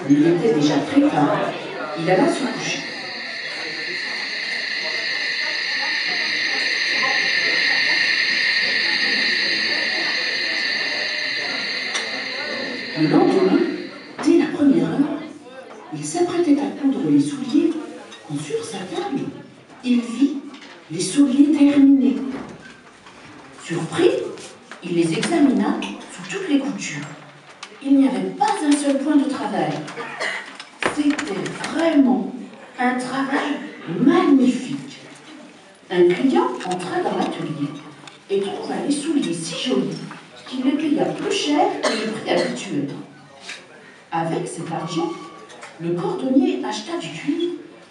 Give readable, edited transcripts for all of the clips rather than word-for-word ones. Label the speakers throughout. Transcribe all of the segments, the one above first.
Speaker 1: Il était déjà très tard. Il alla se coucher. Le lendemain, dès la première heure, il s'apprêtait à coudre les souliers quand sur sa table, il vit les souliers terminés. Surpris, il les examina sous toutes les coutures. Il n'y avait pas un seul point de travail. C'était vraiment un travail magnifique. Un client entra dans l'atelier et trouva les souliers si jolis qu'il les paya plus cher que le prix habituel. Avec cet argent, le cordonnier acheta du cuir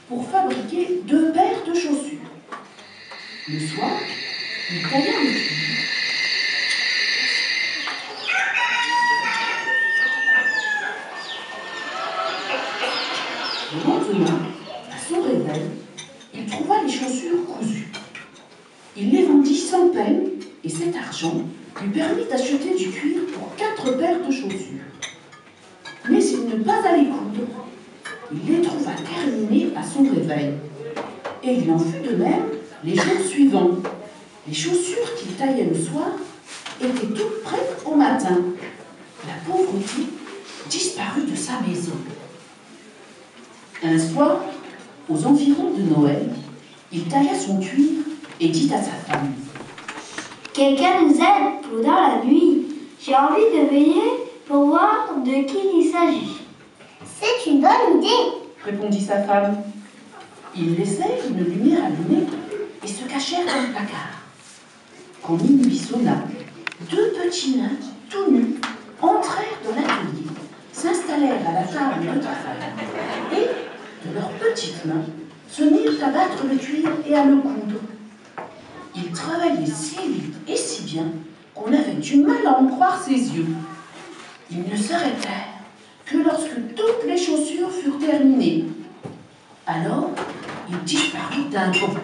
Speaker 1: pour fabriquer 2 paires de chaussures. Le soir, il tailla le cuir. Le lendemain, à son réveil, il trouva les chaussures cousues. Il les vendit sans peine et cet argent lui permit d'acheter du cuir pour 4 paires de chaussures. Mais il ne pas à les coudre. Il les trouva terminées à son réveil. Et il en fut de même les jours suivants. Les chaussures qu'il taillait le soir étaient toutes prêtes au matin. La pauvreté disparut de sa maison. Un soir, aux environs de Noël, il tailla son cuir et dit à sa femme:
Speaker 2: Quelqu'un nous aide pendant la nuit. J'ai envie de veiller pour voir de qui il s'agit.
Speaker 3: C'est une bonne idée,
Speaker 1: répondit sa femme. Ils laissèrent une lumière allumée et se cachèrent dans le placard. Quand minuit sonna, 2 petits nains, tout nus, entrèrent dans l'atelier, s'installèrent à la table de travail et, de leurs petites mains, se mirent à battre le cuir et à le coudre. Ils travaillaient si vite et si bien qu'on avait du mal à en croire ses yeux. Ils ne s'arrêtèrent que lorsque toutes les chaussures furent terminées. Alors, ils disparurent d'un bond.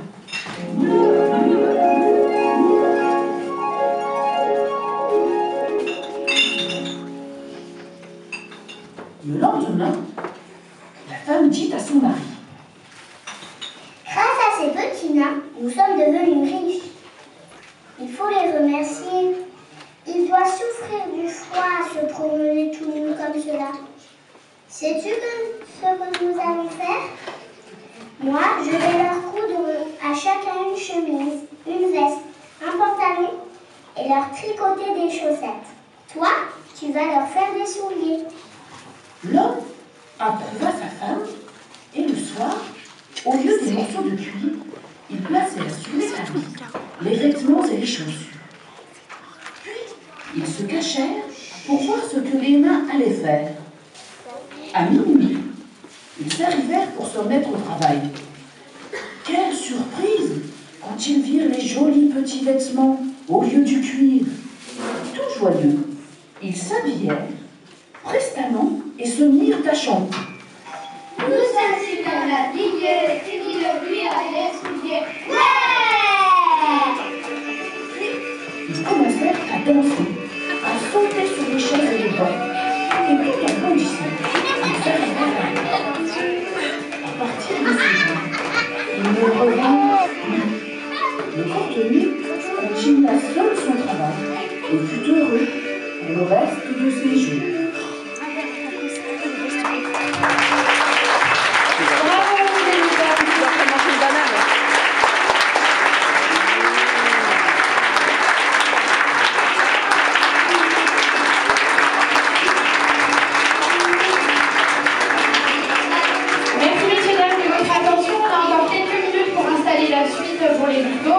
Speaker 1: Le lendemain, la femme dit à son mari:
Speaker 3: Grâce à ces petits nains, nous sommes devenus riches. Il faut les remercier. Ils doivent souffrir du froid à se promener tout nus comme cela. Sais-tu ce que nous allons faire? Moi, je vais leur coudre à chacun une chemise, une veste, un pantalon et leur tricoter des chaussettes. Toi, tu vas leur faire des souliers.
Speaker 1: L'homme approuva sa femme et le soir, au lieu des morceaux de cuir, ils placèrent sur les tamis les vêtements et les chaussures. Puis, ils se cachèrent pour voir ce que les nains allaient faire. À minuit, ils arrivèrent pour se remettre au travail. Quelle surprise quand ils virent les jolis petits vêtements au lieu du cuir. Tout joyeux, ils s'habillèrent prestement et se mirent à chanter.
Speaker 3: Nous sommes bien habillés, fini le cuir et les souliers. Ouais!
Speaker 1: Ils commencèrent à danser, à sauter sur les chaises et les bancs, et tout en bondissant, ils arrivèrent à la porte. À partir de ce jour, ils ne revinrent plus. Le cordonnier continua seul son travail et fut heureux pour le reste de ses jours.
Speaker 4: Merci messieurs, dames de votre attention. On a encore quelques minutes pour installer la suite pour les ludos.